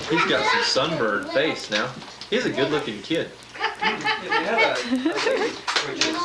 He's got some sunburned face now. He's a good-looking kid. If you have a lady, which is